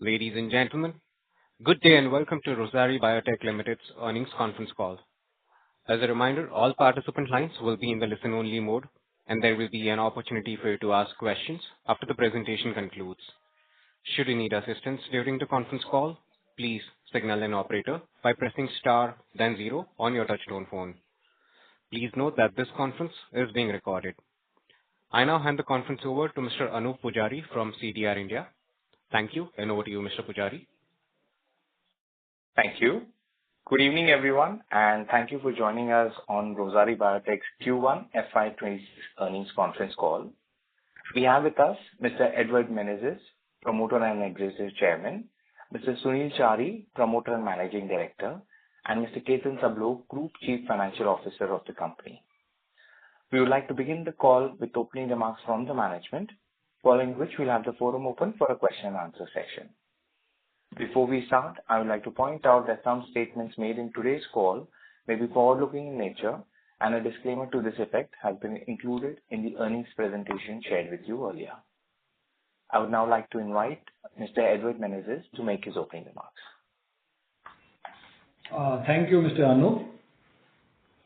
Ladies and gentlemen, good day and welcome to Rossari Biotech Limited's earnings conference call. As a reminder, all participant lines will be in the listen-only mode, and there will be an opportunity for you to ask questions after the presentation concludes. Should you need assistance during the conference call, please signal an operator by pressing star then zero on your touchtone phone. Please note that this conference is being recorded. I now hand the conference over to Mr. Anup Pujari from CDR India. Thank you, and over to you, Mr. Pujari. Thank you. Good evening, everyone, and thank you for joining us on Rossari Biotech's Q1 FY26 earnings conference call. We have with us Mr. Edward Menezes, Promoter and Executive Chairman, Mr. Sunil Chari, Promoter and Managing Director, and Mr. Ketan Sablok, Group Chief Financial Officer of the company. We would like to begin the call with opening remarks from the management, following which we'll have the forum open for a question and answer session. Before we start, I would like to point out that some statements made in today's call may be forward-looking in nature, and a disclaimer to this effect has been included in the earnings presentation shared with you earlier. I would now like to invite Mr. Edward Menezes to make his opening remarks. Thank you, Mr. Anup.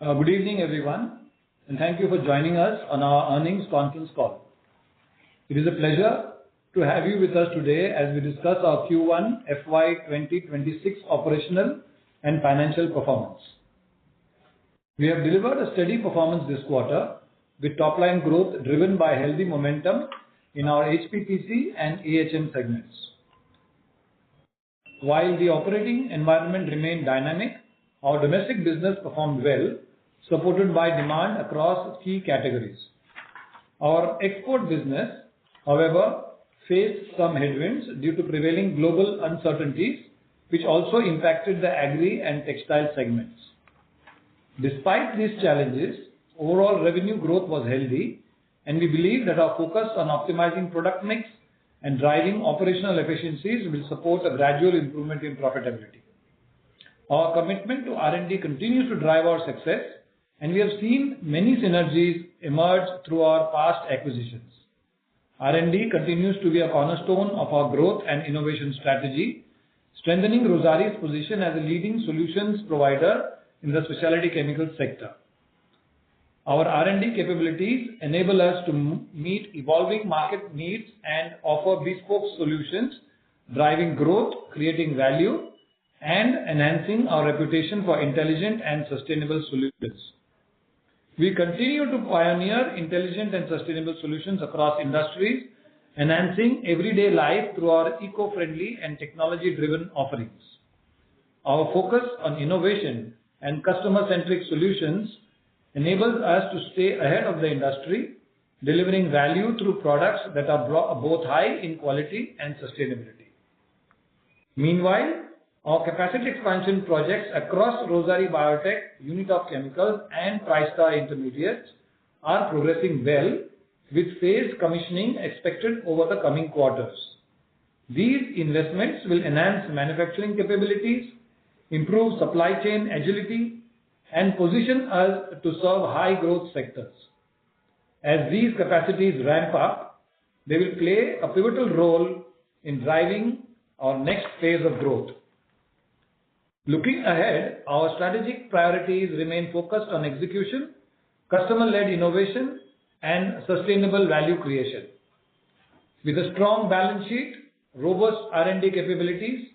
Good evening, everyone, and thank you for joining us on our earnings conference call. It is a pleasure to have you with us today as we discuss our Q1 FY26 operational and financial performance. We have delivered a steady performance this quarter with top-line growth driven by healthy momentum in our HPPC and AHM segments. While the operating environment remained dynamic, our domestic business performed well, supported by demand across key categories. Our export business, however, faced some headwinds due to prevailing global uncertainties, which also impacted the agri and textile segments. Despite these challenges, overall revenue growth was healthy, and we believe that our focus on optimizing product mix and driving operational efficiencies will support a gradual improvement in profitability. Our commitment to R&D continues to drive our success, and we have seen many synergies emerge through our past acquisitions. R&D continues to be a cornerstone of our growth and innovation strategy, strengthening Rossari's position as a leading solutions provider in the specialty chemicals sector. Our R&D capabilities enable us to meet evolving market needs and offer bespoke solutions, driving growth, creating value, and enhancing our reputation for intelligent and sustainable solutions. We continue to pioneer intelligent and sustainable solutions across industries, enhancing everyday life through our eco-friendly and technology-driven offerings. Our focus on innovation and customer-centric solutions enables us to stay ahead of the industry, delivering value through products that are both high in quality and sustainability. Meanwhile, our capacity expansion projects across Rossari Biotech, Unit of Chemicals and Tristar Intermediates are progressing well, with phased commissioning expected over the coming quarters. These investments will enhance manufacturing capabilities, improve supply chain agility, and position us to serve high-growth sectors. As these capacities ramp up, they will play a pivotal role in driving our next phase of growth. Looking ahead, our strategic priorities remain focused on execution, customer-led innovation, and sustainable value creation. With a strong balance sheet, robust R&D capabilities,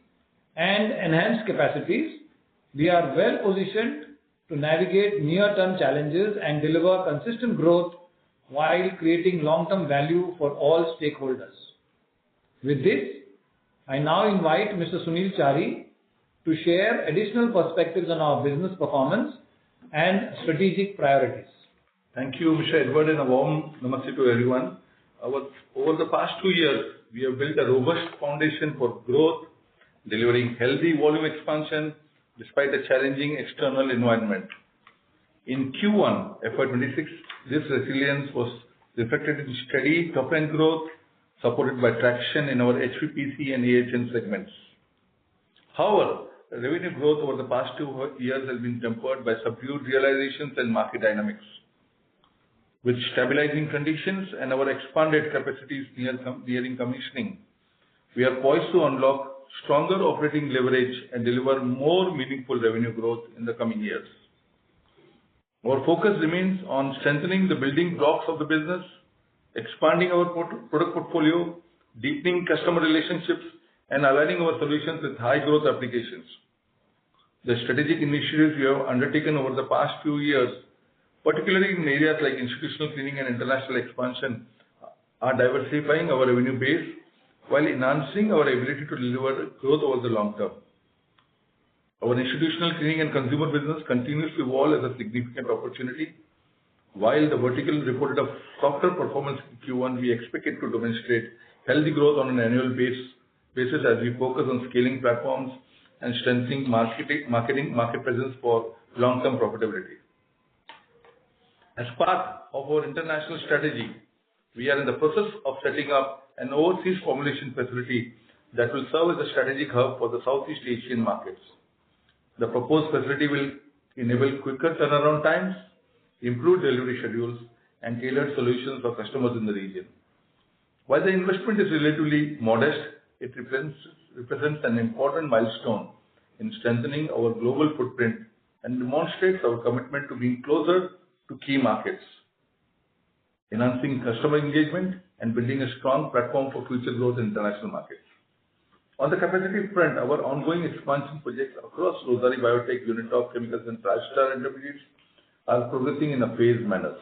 and enhanced capacities, we are well positioned to navigate near-term challenges and deliver consistent growth while creating long-term value for all stakeholders. With this, I now invite Mr. Sunil Chari to share additional perspectives on our business performance and strategic priorities. Thank you, Mr. Edward, and a warm namaste to everyone. Over the past 2 years, we have built a robust foundation for growth, delivering healthy volume expansion despite a challenging external environment. In Q1 FY26, this resilience was reflected in steady top-line growth, supported by traction in our HPPC and AHM segments. However, revenue growth over the past 2 years has been tempered by subdued realizations and market dynamics. With stabilizing conditions and our expanded capacities nearing commissioning, we are poised to unlock stronger operating leverage and deliver more meaningful revenue growth in the coming years. Our focus remains on strengthening the building blocks of the business, expanding our product portfolio, deepening customer relationships, and aligning our solutions with high-growth applications. The strategic initiatives we have undertaken over the past few years, particularly in areas like institutional cleaning and international expansion, are diversifying our revenue base while enhancing our ability to deliver growth over the long term. Our institutional cleaning and consumer business continues to evolve as a significant opportunity. While the vertical reported a softer performance in Q1, we expect it to demonstrate healthy growth on an annual basis as we focus on scaling platforms and strengthening market presence for long-term profitability. As part of our international strategy, we are in the process of setting up an overseas formulation facility that will serve as a strategic hub for the Southeast Asian markets. The proposed facility will enable quicker turnaround times, improved delivery schedules, and tailored solutions for customers in the region. While the investment is relatively modest, it represents an important milestone in strengthening our global footprint and demonstrates our commitment to being closer to key markets, enhancing customer engagement, and building a strong platform for future growth in international markets. On the capacity front, our ongoing expansion projects across Rossari Biotech, Unitop Chemicals, and Tristar Intermediates are progressing in a phased manner.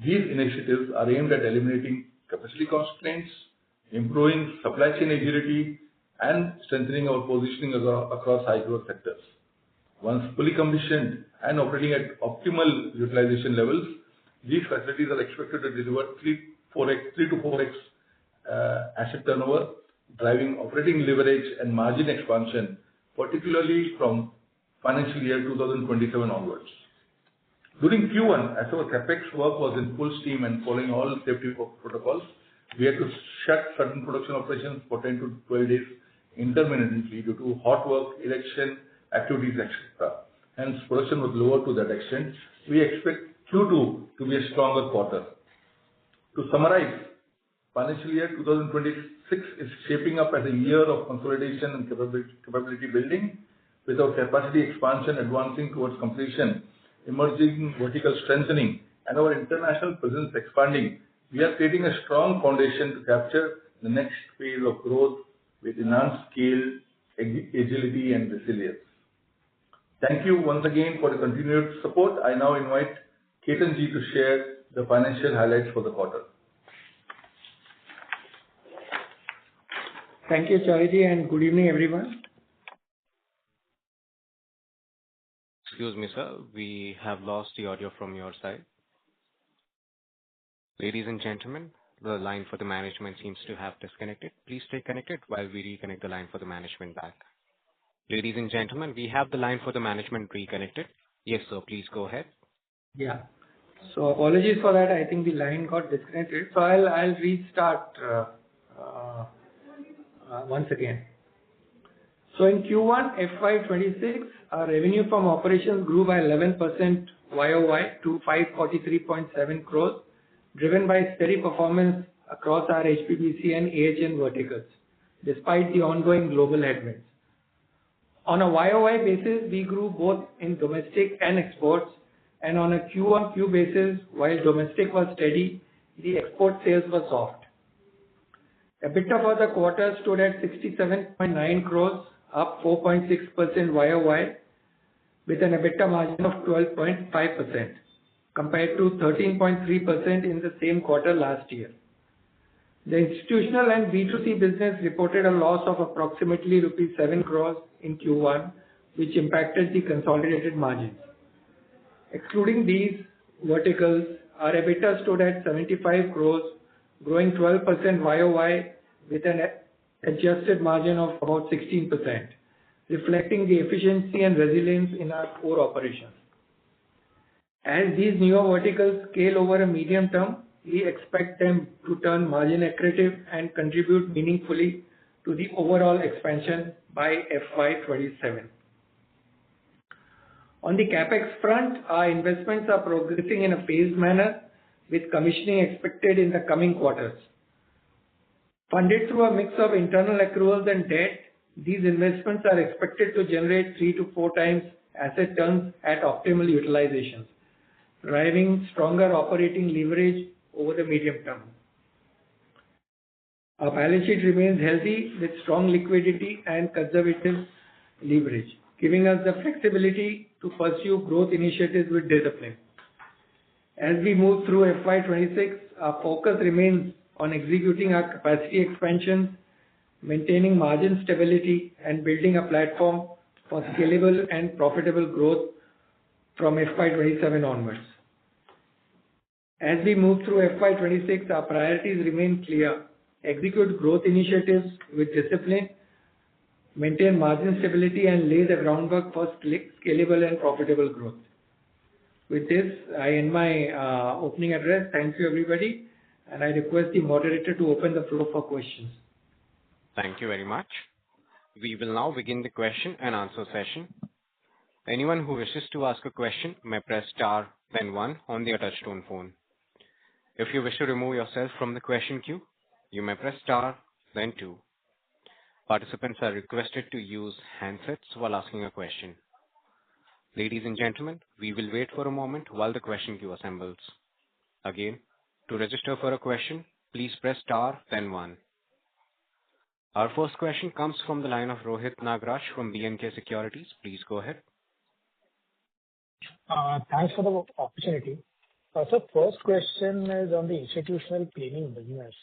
These initiatives are aimed at eliminating capacity constraints, improving supply chain agility, and strengthening our positioning across high-growth sectors. Once fully commissioned and operating at optimal utilization levels, these facilities are expected to deliver 3 to 4x asset turnover, driving operating leverage and margin expansion, particularly from financial year 2027 onwards. During Q1, as our capex work was in full steam and following all safety protocols, we had to shut certain production operations for 10 to 12 days intermittently due to hot work, erection activities, etc. Hence, production was lower to that extent. We expect Q2 to be a stronger quarter. To summarize, financial year 2026 is shaping up as a year of consolidation and capability building, with our capacity expansion advancing towards completion, emerging vertical strengthening, and our international presence expanding. We are creating a strong foundation to capture the next phase of growth with enhanced scale, agility, and resilience. Thank you once again for the continued support. I now invite Ketan ji to share the financial highlights for the quarter. Thank you, Chariji, and good evening, everyone. Excuse me, sir. We have lost the audio from your side. Ladies and gentlemen, the line for the management seems to have disconnected. Please stay connected while we reconnect the line for the management back. Ladies and gentlemen, we have the line for the management reconnected. Yes, sir. Please go ahead. Yeah. So apologies for that. I think the line got disconnected. So I'll restart once again. So in Q1 FY26, our revenue from operations grew by 11% YOY to 543.7 crores, driven by steady performance across our HPPC and AHN verticals, despite the ongoing global headwinds. On a YOY basis, we grew both in domestic and exports, and on a Q1Q basis, while domestic was steady, the export sales were soft. EBITDA for the quarter stood at 67.9 crores, up 4.6% YOY, with an EBITDA margin of 12.5%, compared to 13.3% in the same quarter last year. The institutional and B2C business reported a loss of approximately rupees 7 crores in Q1, which impacted the consolidated margins. Excluding these verticals, our EBITDA stood at 75 crores, growing 12% YOY with an adjusted margin of about 16%, reflecting the efficiency and resilience in our core operations. As these newer verticals scale over a medium term, we expect them to turn margin accretive and contribute meaningfully to the overall expansion by FY27. On the capex front, our investments are progressing in a phased manner, with commissioning expected in the coming quarters. Funded through a mix of internal accruals and debt, these investments are expected to generate 3 to 4 times asset turns at optimal utilizations, driving stronger operating leverage over the medium term. Our balance sheet remains healthy with strong liquidity and conservative leverage, giving us the flexibility to pursue growth initiatives with discipline. As we move through FY26, our focus remains on executing our capacity expansions, maintaining margin stability, and building a platform for scalable and profitable growth from FY27 onwards. As we move through FY26, our priorities remain clear: execute growth initiatives with discipline, maintain margin stability, and lay the groundwork for scalable and profitable growth. With this, I end my opening address. Thank you, everybody, and I request the moderator to open the floor for questions. Thank you very much. We will now begin the question and answer session. Anyone who wishes to ask a question may press star, then 1 on their touchtone phone. If you wish to remove yourself from the question queue, you may press star, then 2. Participants are requested to use handsets while asking a question. Ladies and gentlemen, we will wait for a moment while the question queue assembles. Again, to register for a question, please press star, then 1. Our first question comes from the line of Rohit Nagraj from B&K Securities. Please go ahead. Thanks for the opportunity. So first question is on the institutional cleaning business.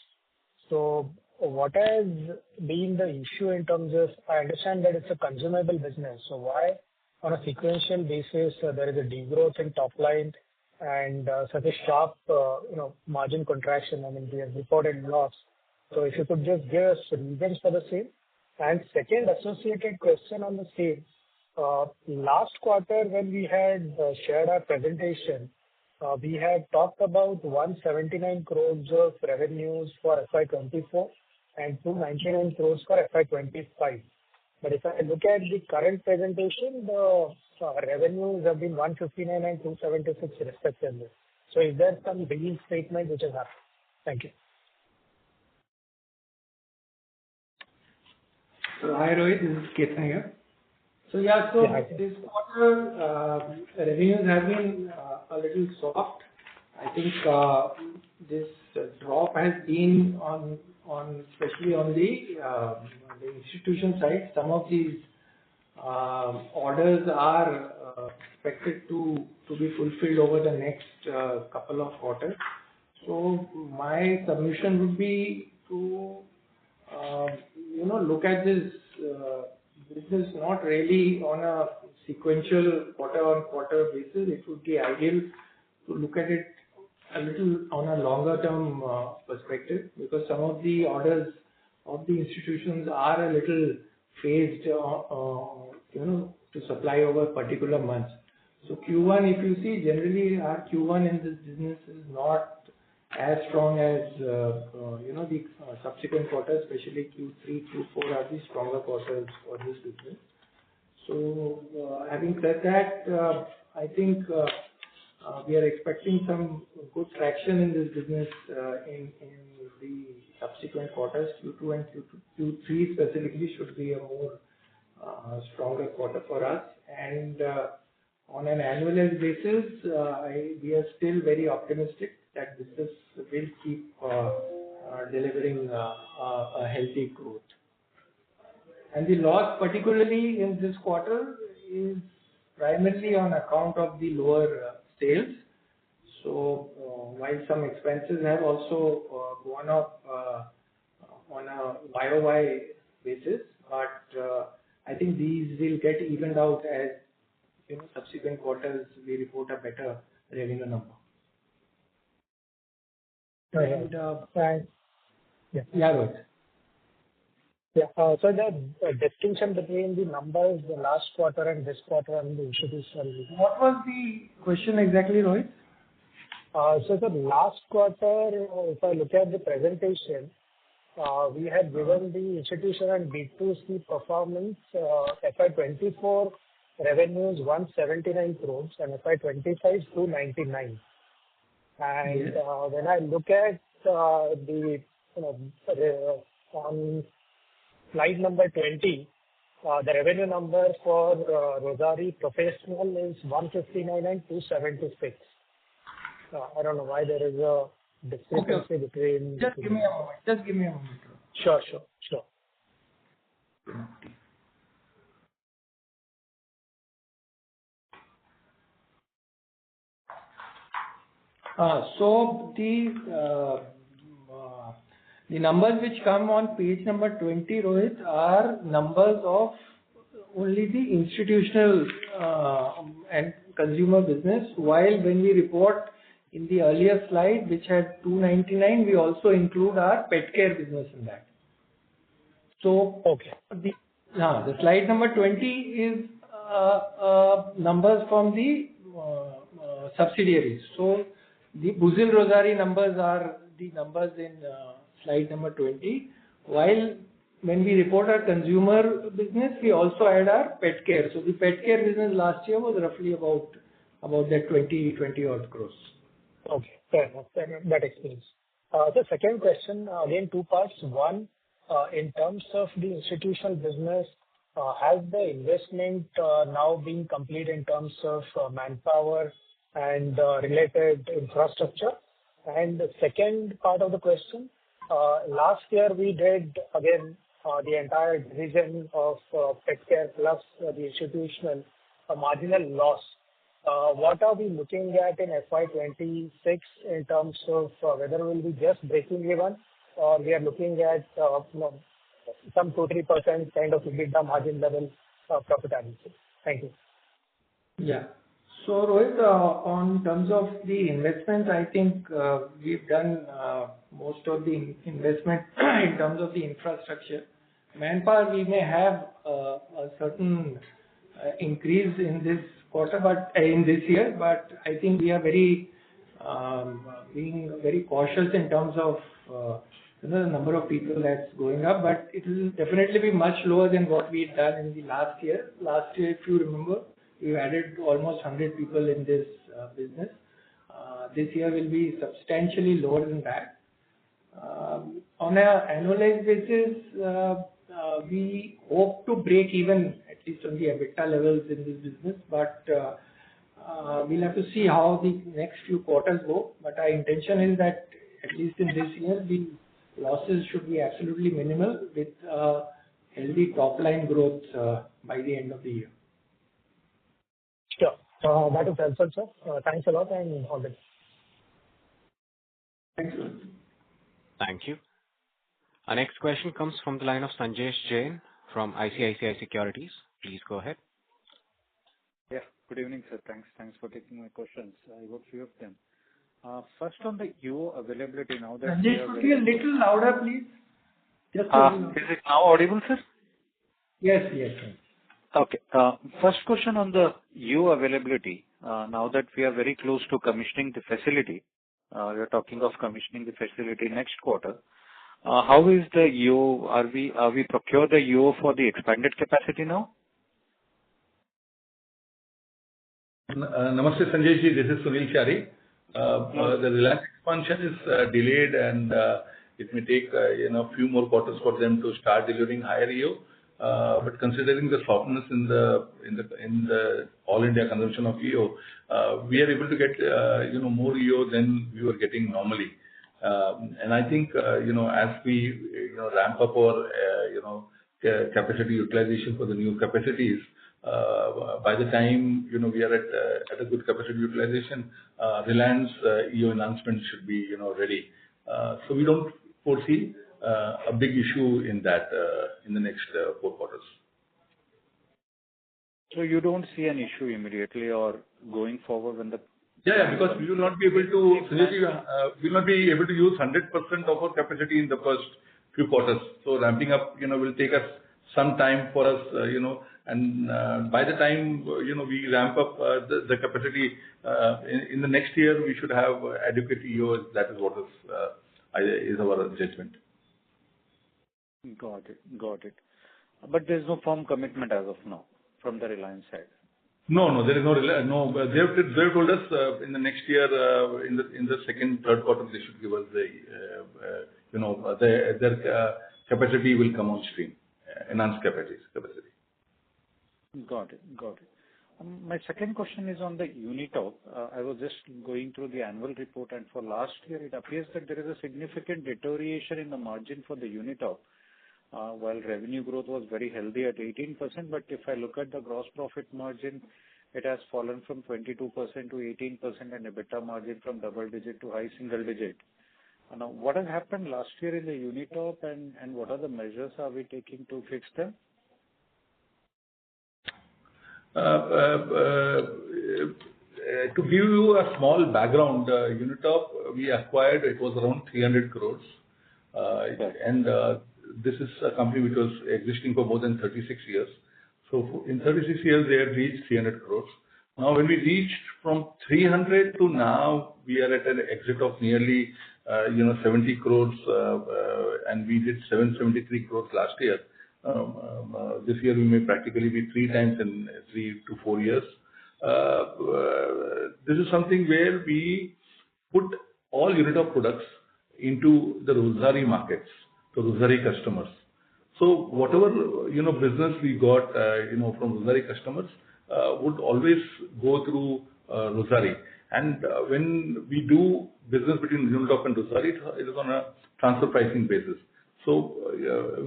So what has been the issue in terms of, I understand that it's a consumable business, so why on a sequential basis there is a degrowth in top line and such a sharp margin contraction? I mean, we have reported loss. So if you could just give us reasons for the same. And second associated question on the same, last quarter when we had shared our presentation, we had talked about 179 crores of revenues for FY24 and 299 crores for FY25. But if I look at the current presentation, the revenues have been 159 and 276 respectively. So is there some big statement which has happened? Thank you. So hi Rohit, this is Ketan here. So this quarter revenues have been a little soft. I think this drop has been on especially on the institution side. Some of these orders are expected to be fulfilled over the next couple of quarters. So my submission would be to look at this business not really on a sequential quarter-on-quarter basis. It would be ideal to look at it a little on a longer term perspective, because some of the orders of the institutions are a little phased to supply over particular months. So Q1, if you see, generally our Q1 in this business is not as strong as the subsequent quarters, especially Q3, Q4 are the stronger quarters for this business. So having said that, I think we are expecting some good traction in this business in the subsequent quarters. Q2 and Q3 specifically should be a more stronger quarter for us. And on an annualized basis, we are still very optimistic that business will keep delivering a healthy growth. And the loss, particularly in this quarter, is primarily on account of the lower sales. So while some expenses have also gone up on a YOY basis, but I think these will get evened out as subsequent quarters we report a better revenue number. Right. Rohit. Yeah. So the distinction between the numbers the last quarter and this quarter and the institutional. What was the question exactly, Rohit? So the last quarter, if I look at the presentation, we had given the institutional and B2C performance. FY24 revenues 179 crores and FY25 299. And when I look at the on slide number 20, the revenue number for Rossari Professional is 159 and 276. I don't know why there is a discrepancy between. Just give me a moment. Sure. So the numbers which come on page number 20, Rohit, are numbers of only the institutional and consumer business, while when we report in the earlier slide, which had 299, we also include our pet care business in that. So Okay. The slide number 20 is numbers from the subsidiaries. So the Buzil Rossari numbers are the numbers in slide number 20, while when we report our consumer business, we also add our pet care. So the pet care business last year was roughly about that 20 odd crores. Okay, fair enough. That explains. The second question, again, two parts. One, in terms of the institutional business, has the investment now been complete in terms of manpower and related infrastructure? And the second part of the question, last year we did, again, the entire division of pet care plus the institutional, a marginal loss. What are we looking at in FY26 in terms of whether we'll be just breaking even or we are looking at some 2-3% kind of EBITDA margin level profitability? Thank you. Yeah. So Rohit, on terms of the investments, I think we've done most of the investment in terms of the infrastructure. Manpower, we may have a certain increase in this quarter, but in this year, but I think we are being very cautious in terms of the number of people that's going up, but it will definitely be much lower than what we had done in the last year. Last year, if you remember, we added almost 100 people in this business. This year will be substantially lower than that. On an annualized basis, we hope to break even at least on the EBITDA levels in this business, but we'll have to see how the next few quarters go. But our intention is that at least in this year, the losses should be absolutely minimal with healthy top line growth by the end of the year. Sure. That is helpful, sir. Thanks a lot and all the best. Thanks, Rohit. Thank you. Our next question comes from the line of Sanjesh Jain from ICICI Securities. Please go ahead. Yeah. Good evening, sir. Thanks for taking my questions. I got a few of them. First on the UO availability now that. Sanjesh, could you be a little louder, please? Is it now audible, sir? Yes. Okay. First question on the UO availability. Now that we are very close to commissioning the facility, we are talking of commissioning the facility next quarter. How is the UO? Are we procure the UO for the expanded capacity now? Namaste, Sanjay ji. This is Sunil Chari. The Reliance expansion is delayed, and it may take few more quarters for them to start delivering higher EO. But considering the softness in the all India consumption of EO, we are able to get more EO than we were getting normally. And I think as we ramp up our capacity utilization for the new capacities, by the time we are at a good capacity utilization, Reliance EO enhancement should be ready. So we don't foresee a big issue in that in the next 4 quarters. So you don't see an issue immediately or going forward when the. Yeah, because we will not be able to use 100% of our capacity in the first few quarters. So ramping up, will take us some time for us, and by the time we ramp up the capacity in the next year, we should have adequate EO. That is what is our judgment. Got it. But there's no firm commitment as of now from the Reliance side. No, there is no. They have told us in the next year, in the second, third quarter, they should give us their capacity will come on stream, enhanced capacity. Got it. My second question is on the Unitop. I was just going through the annual report, and for last year, it appears that there is a significant deterioration in the margin for the Unitop. While revenue growth was very healthy at 18%, but if I look at the gross profit margin, it has fallen from 22% to 18%, and EBITDA margin from double digit to high single digit. Now, what has happened last year in the Unitop, and what are the measures are we taking to fix them? To give you a small background, Unitop, we acquired, it was around 300 crores. And this is a company which was existing for more than 36 years. So in 36 years, they had reached 300 crores. Now, when we reached from 300 to now, we are at an exit of nearly 70 crores, and we did 773 crores last year. This year we may practically be 3 times in 3 to 4 years. This is something where we put all Unitop products into the Rossari markets, to Rossari customers. So whatever business we got from Rossari customers would always go through Rossari. And when we do business between Unitop and Rossari, it is on a transfer pricing basis. So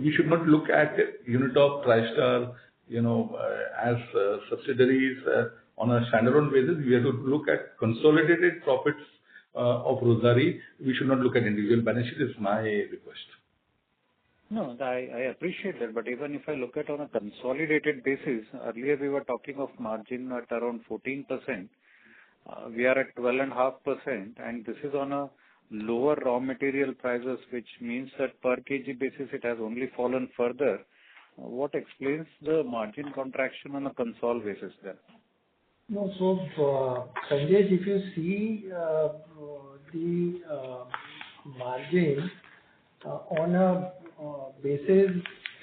we should not look at Unitop, TriStar, as subsidiaries on a standalone basis. We have to look at consolidated profits of Rossari. We should not look at individual balance sheet. Is my request. No, I appreciate that. But even if I look at on a consolidated basis, earlier we were talking of margin at around 14%. We are at 12.5%, and this is on a lower raw material prices, which means that per kg basis it has only fallen further. What explains the margin contraction on a consol basis then? No, so Sanjay, if you see the margin on a basis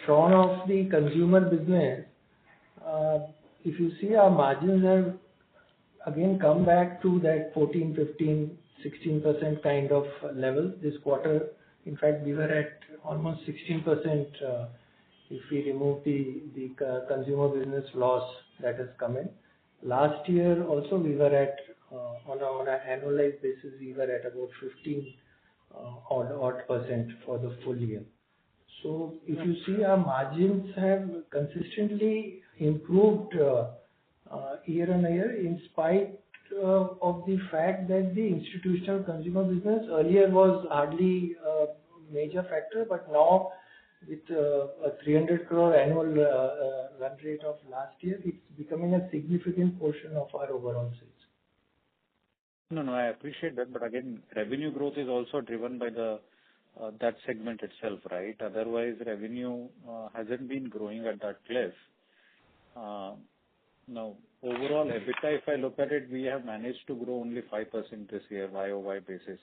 shown of the consumer business, if you see our margins have again come back to that 14, 15, 16% kind of level this quarter. In fact, we were at almost 16% if we remove the consumer business loss that has come in. Last year also we were at on an annualized basis we were at about 15 odd% for the full year. So if you see, our margins have consistently improved year on year, in spite of the fact that the institutional consumer business earlier was hardly a major factor, but now with a 300 crore annual run rate of last year, it's becoming a significant portion of our overall sales. No, I appreciate that, but again, revenue growth is also driven by the that segment itself, right? Otherwise, revenue hasn't been growing at that cliff. Now, overall EBITDA, if I look at it, we have managed to grow only 5% this year, YOY basis.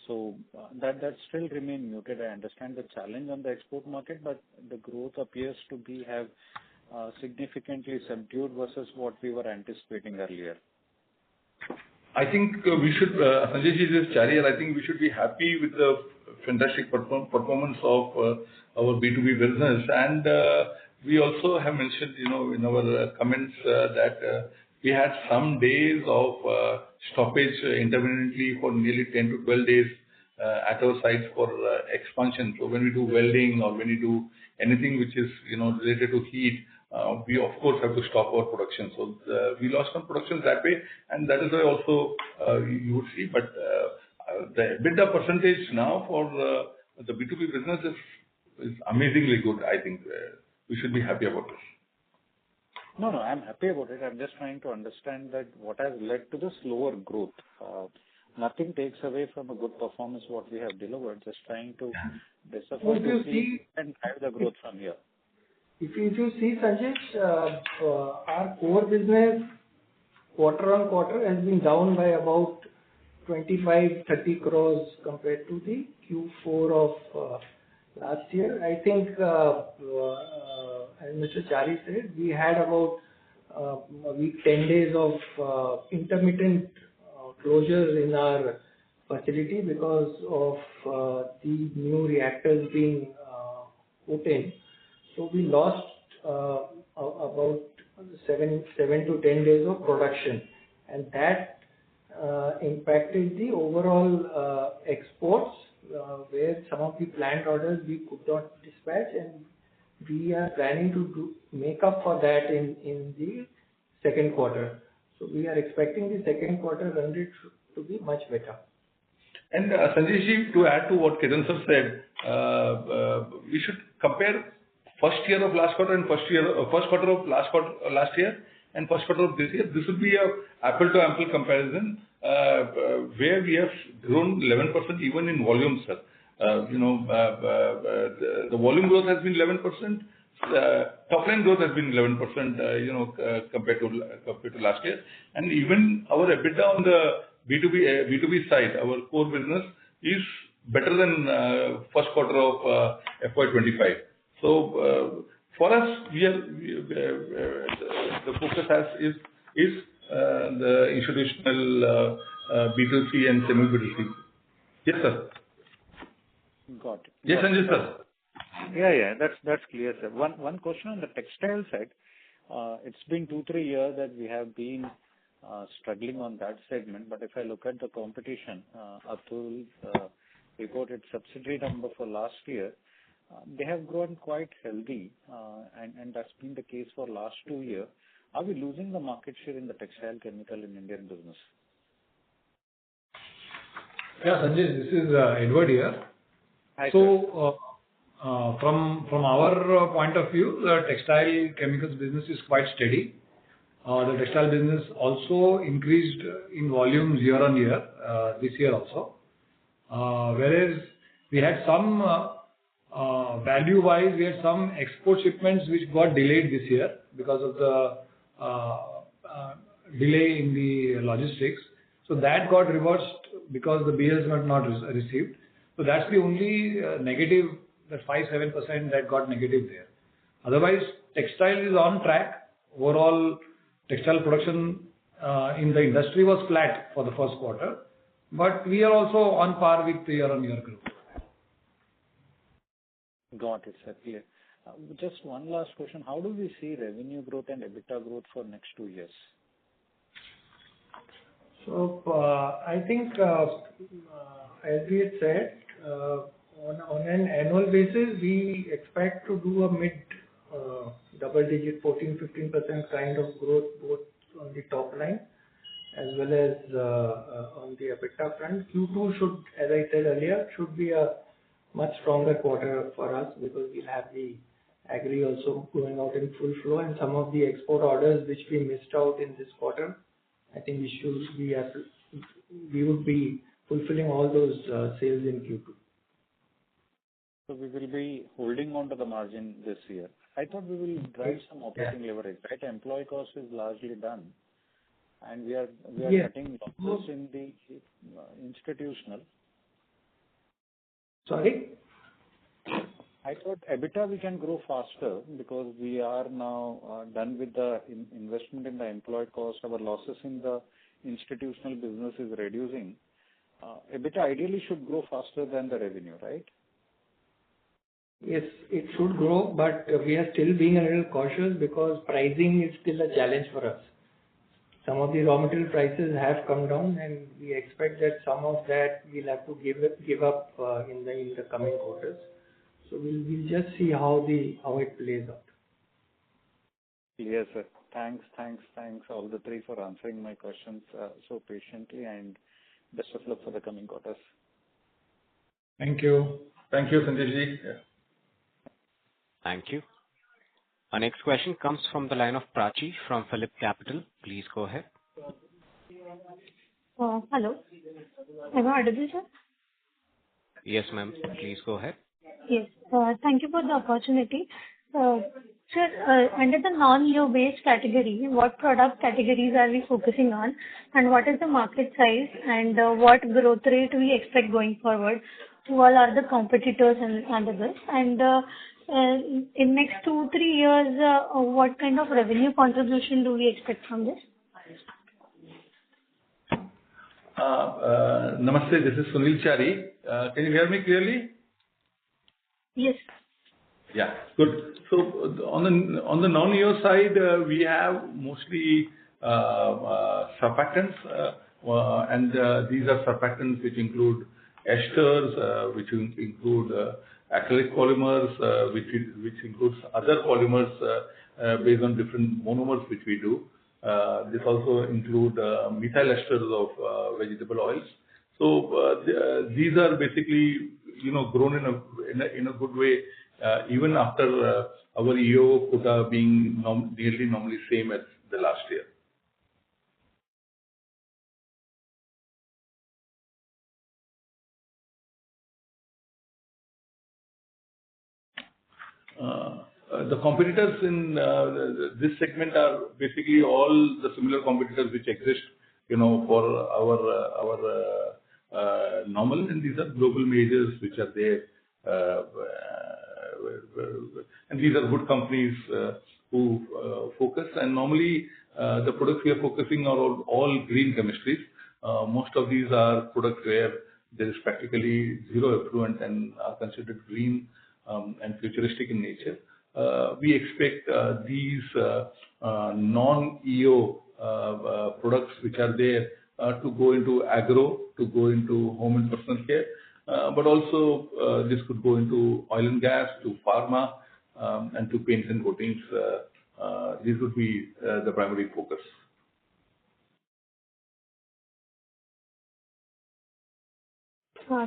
So that still remain muted. I understand the challenge on the export market, but the growth appears to have significantly subdued versus what we were anticipating earlier. I think we should, Sanjay ji, this is Chari, I think we should be happy with the fantastic performance of our B2B business. And we also have mentioned, in our comments that we had some days of stoppage intermittently for nearly 10 to 12 days at our sites for expansion. So when we do welding or when we do anything which is related to heat, we of course have to stop our production. So we lost some production that way, and that is why also you would see. But the EBITDA percentage now for the B2B business is amazingly good. I think we should be happy about this. No, I'm happy about it. I'm just trying to understand that what has led to the slower growth. Nothing takes away from a good performance what we have delivered. Just trying to decipher to see and drive the growth from here. If you see, Sanjay, our core business quarter on quarter has been down by about 25-30 crores compared to the Q4 of last year. I think, as Mr. Chari said, we had about a week, 10 days of intermittent closures in our facility because of the new reactors being put in. So we lost about 7 to 10 days of production, and that impacted the overall exports, where some of the planned orders we could not dispatch, and we are planning to make up for that in the second quarter. So we are expecting the second quarter run rate to be much better. And Sanjay ji, to add to what Kiran sir said, we should compare first year of last quarter and first quarter of last year and first quarter of this year. This would be a apple to apple comparison, where we have grown 11% even in volume, sir. The volume growth has been 11%. Top line growth has been 11%, compared to last year. And even our EBITDA on the B2B side, our core business is better than first quarter of FY25. So for us, the focus is the institutional B2C and semi B2C. Yes, sir. Got it. Yes, Sanjay sir. Yeah, that's clear, sir. One question on the textile side. It's been 2-3 years that we have been struggling on that segment, but if I look at the competition, Atul reported subsidiary number for last year, they have grown quite healthy, and that's been the case for last 2 years. Are we losing the market share in the textile chemical in Indian business? Yeah, Sanjay, this is Edward here. Hi, so, from our point of view, the textile chemicals business is quite steady. The textile business also increased in volumes year on year, this year also. Whereas we had some, value-wise, we had some export shipments which got delayed this year because of the delay in the logistics. So that got reversed because the BLs were not received. So that's the only negative, that 5-7% that got negative there. Otherwise, textile is on track. Overall, textile production in the industry was flat for the first quarter, but we are also on par with the year-on-year growth. Got it, sir. Clear. Just one last question. How do we see revenue growth and EBITDA growth for next 2 years? So I think, as we had said, on an annual basis, we expect to do a mid double-digit 14-15% kind of growth, both on the top line as well as on the EBITDA front. Q2 should, as I said earlier, should be a much stronger quarter for us because we'll have the agri also going out in full flow, and some of the export orders which we missed out in this quarter, I think we would be fulfilling all those sales in Q2. So we will be holding on to the margin this year. I thought we will drive some operating leverage, right? Employee cost is largely done, and we are cutting losses in the institutional. Sorry? I thought EBITDA we can grow faster because we are now done with the investment in the employee cost. Our losses in the institutional business is reducing. EBITDA ideally should grow faster than the revenue, right? Yes, it should grow, but we are still being a little cautious because pricing is still a challenge for us. Some of the raw material prices have come down, and we expect that some of that we'll have to give up in the coming quarters. So we'll just see how it plays out. Yes, sir. Thanks, all the three, for answering my questions so patiently, and best of luck for the coming quarters. Thank you. Thank you, Sanjay ji. Yeah. Thank you. Our next question comes from the line of Prachi from Phillip Capital. Please go ahead. Hello. Am I audible, sir? Yes, ma'am. Please go ahead. Yes. Thank you for the opportunity. Sir, under the non-leo-based category, what product categories are we focusing on, and what is the market size, and what growth rate we expect going forward? Who all are the competitors and others? And in next 2-3 years, what kind of revenue contribution do we expect from this? Namaste, this is Sunil Chari. Can you hear me clearly? Yes. Yeah, good. So on the non-EO side, we have mostly surfactants, and these are surfactants which include esters, which include acrylic polymers, which includes other polymers based on different monomers which we do. This also include methyl esters of vegetable oils. So these are basically, grown in a good way, even after our EO quota being nearly normally same as the last year. The competitors in this segment are basically all the similar competitors which exist, for our normal, and these are global majors which are there. And these are good companies who focus. And normally, the products we are focusing are all green chemistries. Most of these are products where there is practically zero effluent and are considered green and futuristic in nature. We expect these non-EO products which are there to go into agro, to go into home and personal care, but also this could go into oil and gas, to pharma, and to paints and coatings. These would be the primary focus.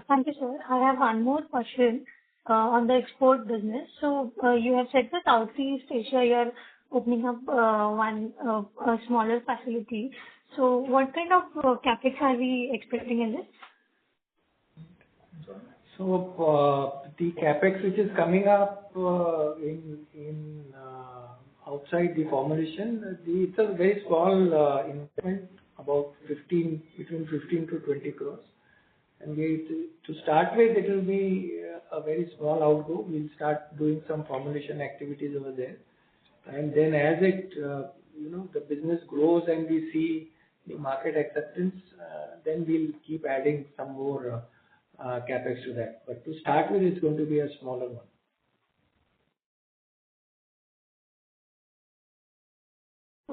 Thank you, sir. I have one more question on the export business. So you have said that Southeast Asia, you are opening up a smaller facility. So what kind of capex are we expecting in this? So the capex which is coming up in outside the formulation, it's a very small investment, about between 15 to 20 crores. And to start with, it will be a very small outgo. We'll start doing some formulation activities over there. And then as it, the business grows and we see the market acceptance, then we'll keep adding some more capex to that. But to start with, it's going to be a smaller one.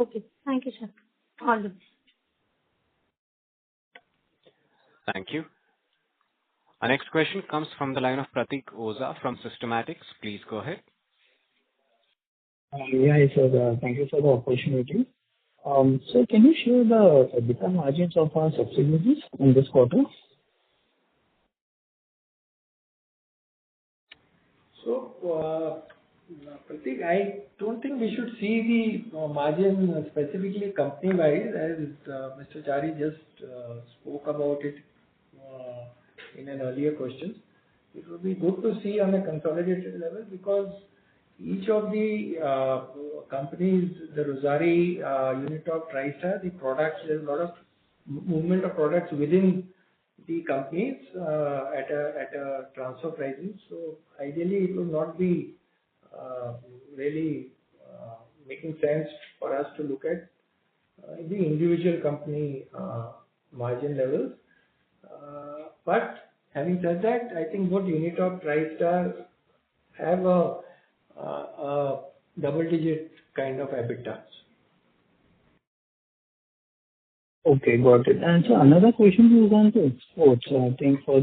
Okay. Thank you, sir. All the best. Thank you. Our next question comes from the line of Pratik Oza from Systematics. Please go ahead. Yeah, sir. Thank you for the opportunity. So can you share the EBITDA margins of our subsidiaries in this quarter? So, Pratik, I don't think we should see the margin specifically company-wise, as Mr. Chari just spoke about it in an earlier question. It would be good to see on a consolidated level, because each of the companies, the Rossari, Unitop, Tristar, the products, there's a lot of movement of products within the companies at a transfer pricing. So ideally, it will not be really making sense for us to look at the individual company margin levels. But having said that, I think both Unitop, Tristar have a double-digit kind of EBITDA. Okay, got it. And so another question is on the exports. I think for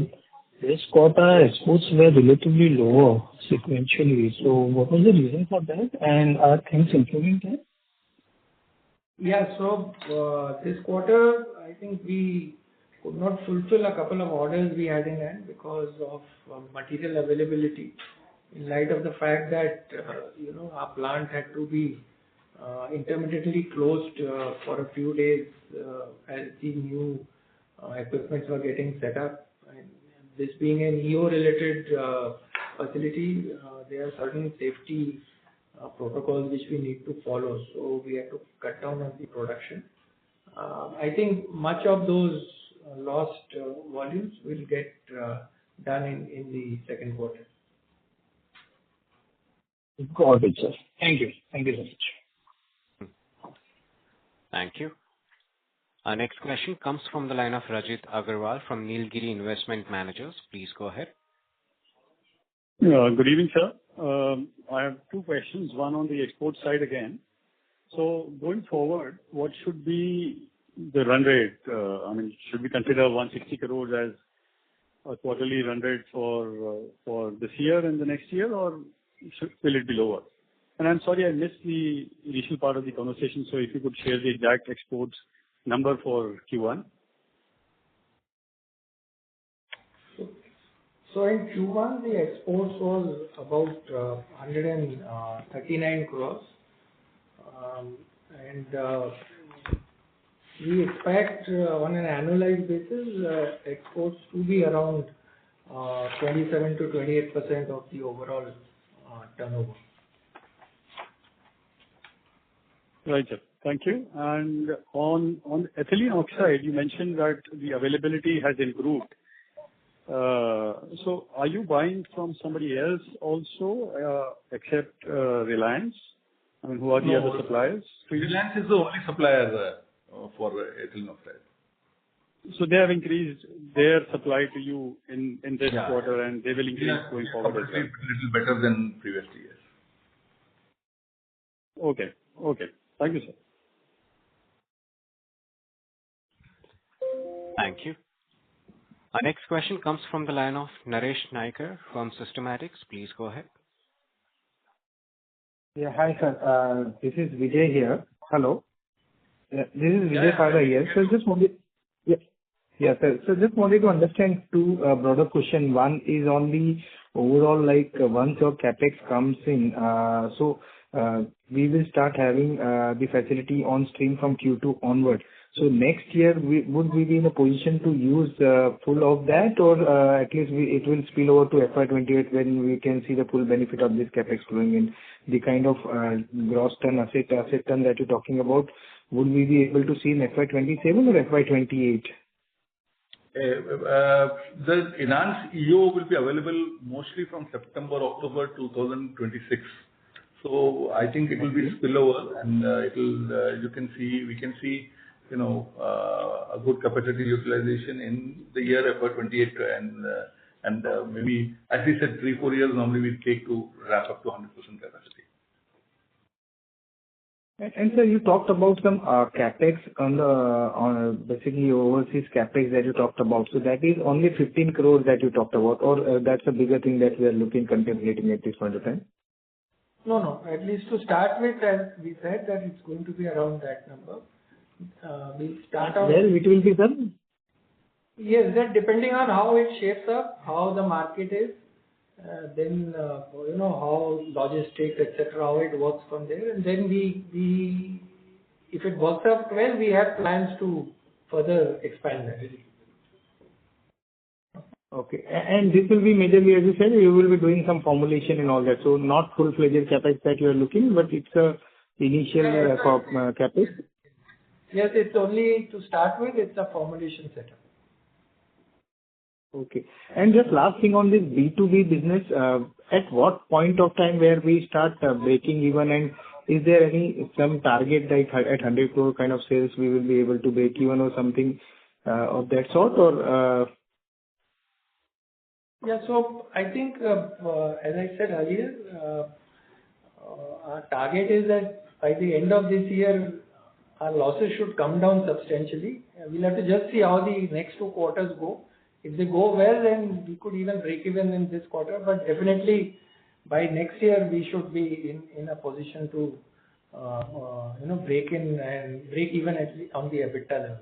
this quarter, exports were relatively lower sequentially. So what was the reason for that? And are things improving there? Yeah, so this quarter, I think we could not fulfill a couple of orders we had in hand because of material availability, in light of the fact that our plant had to be intermittently closed for a few days as the new equipments were getting set up. And this being an EO-related facility, there are certain safety protocols which we need to follow. So we had to cut down on the production. I think much of those lost volumes will get done in the second quarter. Got it, sir. Thank you. Thank you so much. Thank you. Our next question comes from the line of Rajit Agarwal from Nilgiri Investment Managers. Please go ahead. Good evening, sir. I have two questions, one on the export side again. So going forward, what should be the run rate? I mean, should we consider 160 crores as a quarterly run rate for this year and the next year, or will it be lower? And I'm sorry, I missed the initial part of the conversation, so if you could share the exact exports number for Q1. So in Q1, the exports was about 139 crores. And we expect on an annualized basis exports to be around 27 to 28% of the overall turnover. Right, sir. Thank you. And on ethylene oxide, you mentioned that the availability has improved. So are you buying from somebody else also, except Reliance? I mean, who are the other suppliers? Reliance is the only supplier for ethylene oxide. So they have increased their supply to you in this quarter, and they will increase going forward as well. A little better than previously, yes. Okay. Thank you, sir. Thank you. Our next question comes from the line of Naresh Naikar from Systematics. Please go ahead. Yeah, hi, sir. This is Vijay here. Hello. This is Vijay Saga here. So just wanted, sir. So just wanted to understand two broader question. One is on the overall, like once your capex comes in, we will start having the facility on stream from Q2 onward. So next year, would we be in a position to use full of that, or at least it will spill over to FY28 when we can see the full benefit of this capex flowing in? The kind of gross ton, asset ton that you're talking about, would we be able to see in FY27 or FY28? The enhanced EO will be available mostly from September, October 2026. So I think it will be spillover, and we can see a good capacity utilization in the year FY28, and maybe, as we said, 3-4 years normally we take to wrap up to 100% capacity. And sir, you talked about some capex on basically overseas capex that you talked about. So that is only 15 crores that you talked about, or that's a bigger thing that we are contemplating at this point of time? No. At least to start with, as we said, that it's going to be around that number. We'll start out. Where it will be, sir? Yes, that depending on how it shapes up, how the market is, then how logistics, etc., how it works from there, and then we if it works out well, we have plans to further expand that. Okay, and this will be majorly, as you said, you will be doing some formulation and all that. So not full-fledged capex that you are looking, but it's a initial capex. Yes, it's only to start with. It's a formulation setup. Okay. And just last thing on this B2B business, at what point of time where we start breaking even, and is there some target like at 100 crore kind of sales we will be able to break even or something of that sort, or? Yeah, so I think, as I said earlier, our target is that by the end of this year, our losses should come down substantially. We'll have to just see how the next 2 quarters go. If they go well, then we could even break even in this quarter. But definitely, by next year, we should be in a position to, break even at least on the EBITDA levels.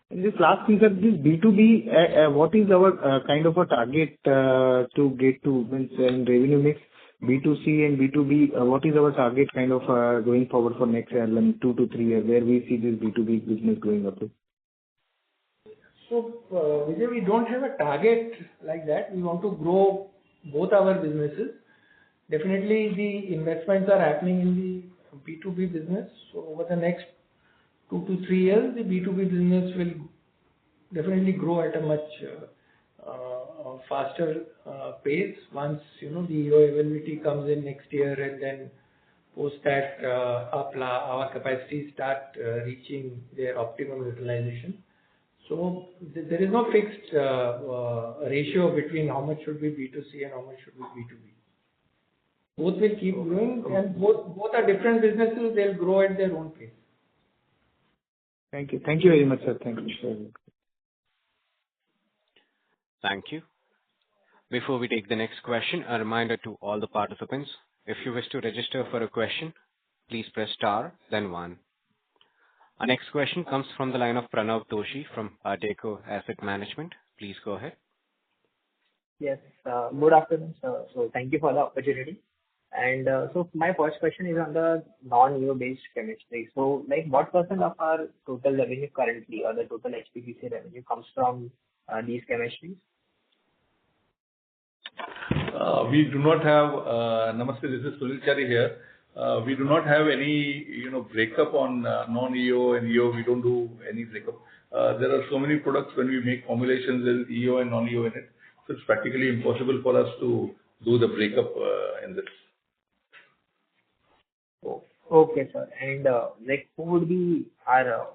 And this last thing, sir, this B2B, what is our kind of a target to get to in revenue mix? B2C and B2B, what is our target kind of going forward for next 2 to 3 years, where we see this B2B business going up to? So, Vijay, we don't have a target like that. We want to grow both our businesses. Definitely, the investments are happening in the B2B business. So, over the next 2 to 3 years, the B2B business will definitely grow at a much faster pace once the EO availability comes in next year, and then post that our capacities start reaching their optimum utilization. So there is no fixed ratio between how much should be B2C and how much should be B2B. Both will keep growing, and both are different businesses. They'll grow at their own pace. Thank you. Thank you very much, sir. Thank you. Thank you. Before we take the next question, a reminder to all the participants, if you wish to register for a question, please press star, then 1. Our next question comes from the line of Pranav Doshi from Ardeko Asset Management. Please go ahead. Yes. Good afternoon, sir. So thank you for the opportunity. And so my first question is on the non-EU-based chemistry. So what % of our total revenue currently, or the total HPPC revenue, comes from these chemistries? We do not have, Namaste, this is Sunil Chari here. We do not have any, breakup on non-EO and EO. We don't do any breakup. There are so many products when we make formulations with EO and non-EO in it. So it's practically impossible for us to do the breakup in this. Okay, sir. And who would be our,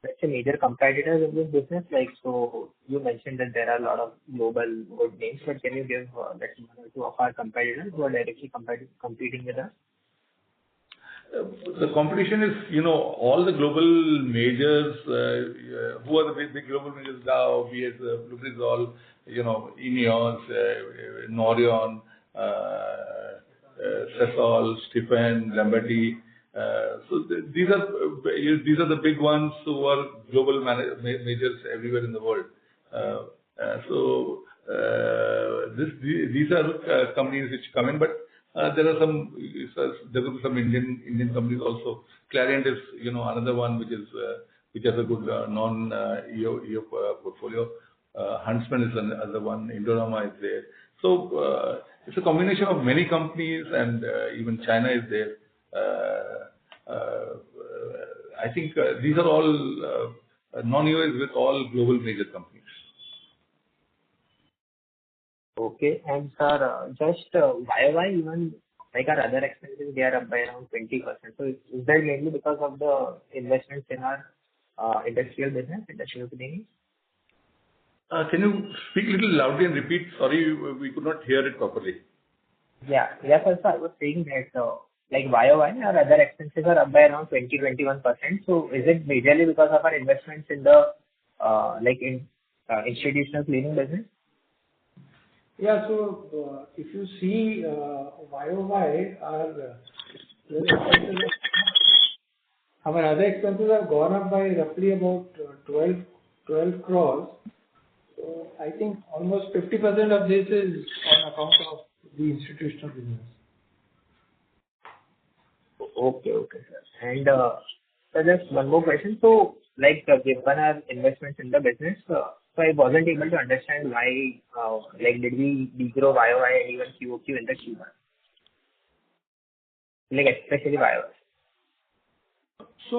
let's say, major competitors in this business? So you mentioned that there are a lot of global good names, but can you give, let's say, 1 or 2 of our competitors who are directly competing with us? The competition is, all the global majors. Who are the big global majors? Dow, BASF, Lubrizol, Ineos, Norion, Cesol, Stephen, Lamberti. So these are the big ones who are global majors everywhere in the world. So these are companies which come in, but there will be some Indian companies also. Clariant is another one which has a good non-EO portfolio. Huntsman is another one. Indorama is there. So it's a combination of many companies, and even China is there. I think these are all non-EO is with all global major companies. Okay. And sir, just YOY, even our other expenses, they are up by around 20%. So is that mainly because of the investments in our industrial business, industrial cleaning? Can you speak a little loudly and repeat? Sorry, we could not hear it properly. Yeah. Yes, sir. So I was saying that YOY, our other expenses are up by around 20-21%. So is it majorly because of our investments in the institutional cleaning business? Yeah. So if you see YOY, our other expenses have gone up by roughly about 12 crores. So I think almost 50% of this is on account of the institutional business. Okay, sir. And so just one more question. So given our investments in the business, so I wasn't able to understand why, did we degrow YOY and even QOQ in the Q1? Especially YOY. So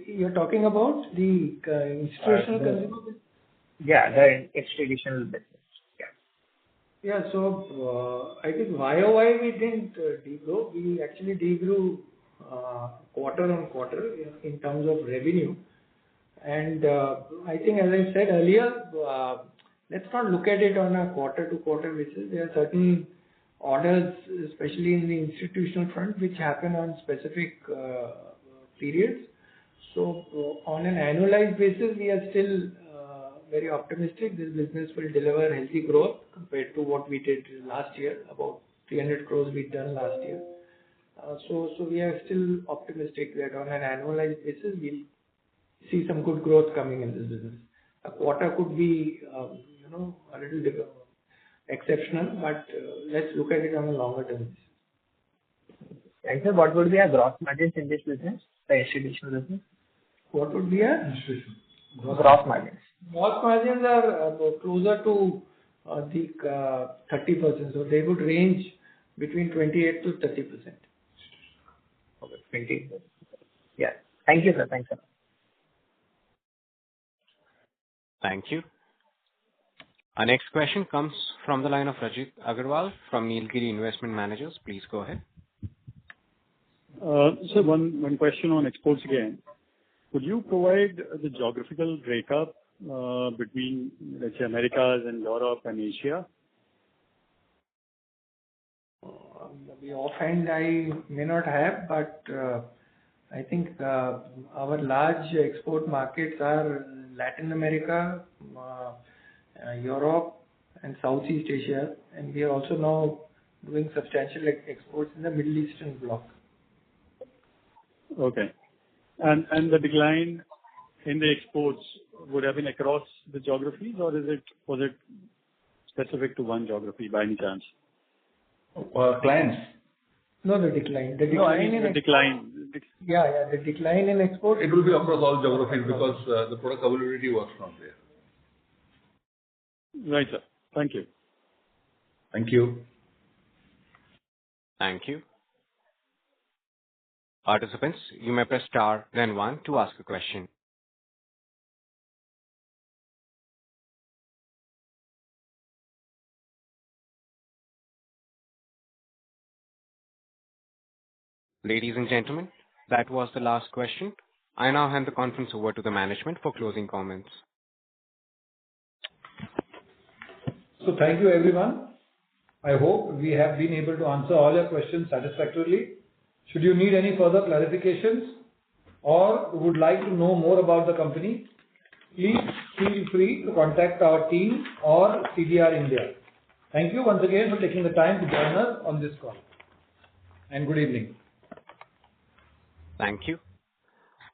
you're talking about the institutional consumer business? Yeah, the institutional business. Yeah. So I think YOY we didn't degrow. We actually degrew quarter on quarter in terms of revenue. And I think, as I said earlier, let's not look at it on a quarter-to-quarter basis. There are certain orders, especially in the institutional front, which happen on specific periods. So on an annualized basis, we are still very optimistic. This business will deliver healthy growth compared to what we did last year, about 300 crores we've done last year. So we are still optimistic that on an annualized basis, we'll see some good growth coming in this business. A quarter could be, a little exceptional, but let's look at it on a longer term basis. And sir, what would be our gross margins in this business, the institutional business? What would be our gross margins? Gross margins are closer to the 30%. So they would range between 28 to 30%. Okay, 20. Yeah. Thank you, sir. Thanks, sir. Thank you. Our next question comes from the line of Rajit Agarwal from Nilgiri Investment Managers. Please go ahead. So one question on exports again. could you provide the geographical breakup between, let's say, Americas and Europe and Asia? Offhand, I may not have, but I think our large export markets are Latin America, Europe, and Southeast Asia, and we are also now doing substantial exports in the Middle Eastern bloc. Okay. And the decline in the exports would have been across the geographies, or was it specific to one geography by any chance? Clients? No, the decline. The decline. Yeah, the decline in exports. It will be across all geographies because the product availability was not there. Right, sir. Thank you. Thank you. Thank you. Participants, you may press star then 1 to ask a question. Ladies and gentlemen, that was the last question. I now hand the conference over to the management for closing comments. So thank you, everyone. I hope we have been able to answer all your questions satisfactorily. Should you need any further clarifications or would like to know more about the company, please feel free to contact our team or CDR India. Thank you once again for taking the time to join us on this call. And good evening. Thank you.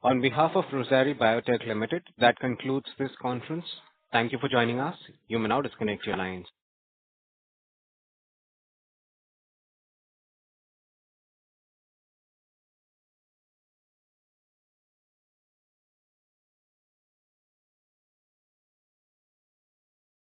On behalf of Rossari Biotech Limited, that concludes this conference. Thank you for joining us. You may now disconnect your lines.